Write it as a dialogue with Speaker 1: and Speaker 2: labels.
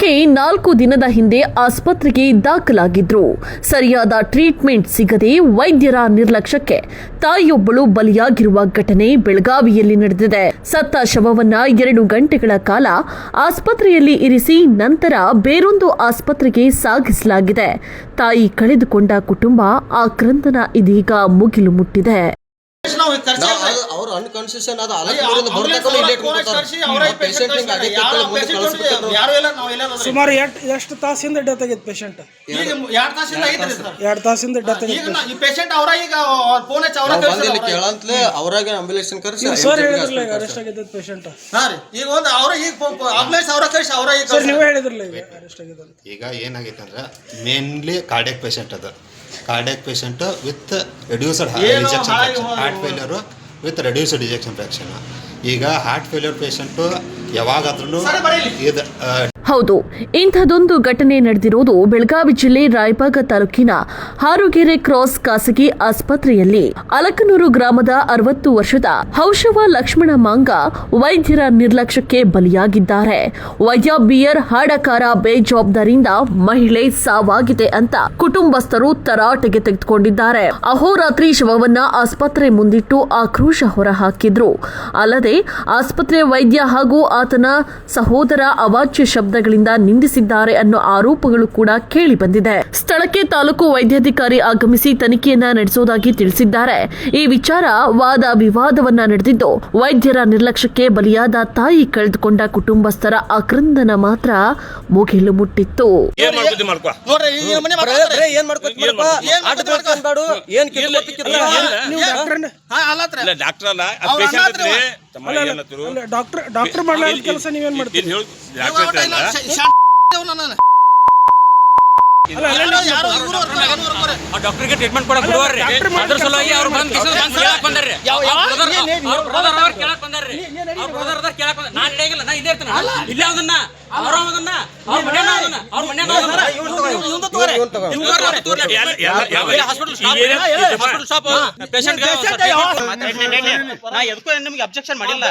Speaker 1: ಆಕೆ 4 ದಿನದ ಹಿಂದೆ ಆಸ್ಪತ್ರೆಗೆ ದಾಖಲಾಗಿದ್ರು. ಸರಿಯಾದ ಟ್ರೀಟ್ಮೆಂಟ್ ಸಿಗದೆ ವೈದ್ಯರ ನಿರ್ಲಕ್ಷ್ಯಕ್ಕೆ ತಾಯಿಯೊಬ್ಬಳು ಬಲಿಯಾಗಿರುವ ಘಟನೆ ಬೆಳಗಾವಿಯಲ್ಲಿ ನಡೆದಿದೆ. ಸತ್ತ ಶವವನ್ನ 2 ಗಂಟೆಗಳ ಕಾಲ ಆಸ್ಪತ್ರೆಯಲ್ಲಿ ಇರಿಸಿ ನಂತರ ಬೇರೊಂದು ಆಸ್ಪತ್ರೆಗೆ ಸಾಗಿಸಲಾಗಿದೆ. ತಾಯಿ ಕಳೆದುಕೊಂಡ ಕುಟುಂಬ ಆಕ್ರಂದನ ಇದೀಗ ಮುಗಿಲು ಮುಟ್ಟಿದೆ.
Speaker 2: ಸುಮಾರು ಎಷ್ಟು ತಾಸಿಂದ ಡೆತ್ ಆಗಿತ್ತು ಪೇಷಂಟ್? 2 ತಾಸಿಂದ ಡೆತ್ ಆಗಿತ್ತು. ಅರೆಸ್ಟ್ ಆಗಿದ್ದ ಪೇಷಂಟ್ ನೀವೇ ಹೇಳಿದ್ರಲ್ಲ ಈಗ ಅರೆಸ್ಟ್ ಆಗಿದೆ.
Speaker 3: ಈಗ ಏನಾಗೈತೆ ಅಂದ್ರೆ ಮೇನ್ಲಿ ಕಾರ್ಡಿಯಾಕ್ ಪೇಷಂಟ್ ಅದು. Cardiac patient with reduced rejection fraction, heart failure with reduced rejection fraction. ಈಗ ಹಾರ್ಟ್ ಫೇಲ್ಯೂರ್ ಪೇಷಂಟು ಯಾವಾಗಾದ್ರೂ ಇದು
Speaker 1: ಹೌದು, ಇಂಥದೊಂದು ಘಟನೆ ನಡೆದಿರುವುದು ಬೆಳಗಾವಿ ಜಿಲ್ಲೆ ರಾಯಬಾಗ ತಾಲೂಕಿನ ಹಾರುಗೆರೆ ಕ್ರಾಸ್ ಖಾಸಗಿ ಆಸ್ಪತ್ರೆಯಲ್ಲಿ. ಅಲಕನೂರು ಗ್ರಾಮದ 60 ವರ್ಷದ ಹೌಶವ ಲಕ್ಷ್ಮಣ ಮಾಂಗ ವೈದ್ಯರ ನಿರ್ಲಕ್ಷ್ಯಕ್ಕೆ ಬಲಿಯಾಗಿದ್ದಾರೆ. ವೈದ್ಯ ಬಿಯರ್ ಹಾಡಕಾರ ಬೇಜವಾಬ್ದಾರಿಯಿಂದ ಮಹಿಳೆ ಸಾವಾಗಿದೆ ಅಂತ ಕುಟುಂಬಸ್ಥರು ತರಾಟೆಗೆ ತೆಗೆದುಕೊಂಡಿದ್ದಾರೆ. ಅಹೋರಾತ್ರಿ ಶವವನ್ನ ಆಸ್ಪತ್ರೆ ಮುಂದಿಟ್ಟು ಆಕ್ರೋಶ ಹೊರಹಾಕಿದ್ರು. ಅಲ್ಲದೆ ಆಸ್ಪತ್ರೆ ವೈದ್ಯ ಹಾಗೂ ಆತನ ಸಹೋದರ ಅವಾಚ್ಯ ಶಬ್ದಗಳಿಂದ ನಿಂದಿಸಿದ್ದಾರೆ ಅನ್ನೋ ಆರೋಪಗಳು ಕೂಡ ಕೇಳಿ ಬಂದಿದೆ. ಸ್ಥಳಕ್ಕೆ ತಾಲೂಕು ವೈದ್ಯಾಧಿಕಾರಿ ಆಗಮಿಸಿ ತನಿಖೆಯನ್ನ ನಡೆಸುವುದಾಗಿ ತಿಳಿಸಿದ್ದಾರೆ. ಈ ವಿಚಾರ ವಾದ ವಿವಾದವನ್ನ ನಡೆದಿದ್ದು, ವೈದ್ಯರ ನಿರ್ಲಕ್ಷ್ಯಕ್ಕೆ ಬಲಿಯಾದ ತಾಯಿ ಕಳೆದುಕೊಂಡ ಕುಟುಂಬಸ್ಥರ ಆಕ್ರಂದನ ಮಾತ್ರ ಮುಗಿಲು ಮುಟ್ಟಿತ್ತು.
Speaker 2: ಡಾಕ್ಟರ್ ಮಾಡಲಾರ ಕೆಲಸ ನೀವೇನ್ ಮಾಡ್ತೀರಿ?
Speaker 4: ಡಾಕ್ಟರ್ಗೆ ಟ್ರೀಟ್ಮೆಂಟ್ ಕೊಡಕ್ ಬಿಡುವರ್ರಿ. ಅದ್ರ ಸಲುವಾಗಿ ಅವ್ರು ಬಂದ್ ಕೇಳಕ್ ಬಂದಾರ್ರಿ. ನಾನ್ ನಡೆಯಂಗಿಲ್ಲ, ನಾ ಇಲ್ಲೇ ಇರ್ತಾನ. ಇಲ್ಲೇ ಅದನ್ನ ಅವ್ರ ಅದನ್ನ ಅವ್ರ ಮನ್ಯಾನ ಅದನ್ನ ಅವ್ರ ಮನ್ಯಾನ ಹಾಸ್ಪಿಟಲ್ ಸ್ಟಾಪ್ ಪೇಷಂಟ್ ನಾ ಎದಕ್ಕೂ ನಿಮ್ಗೆ ಅಬ್ಜೆಕ್ಷನ್ ಮಾಡಿಲ್ಲ.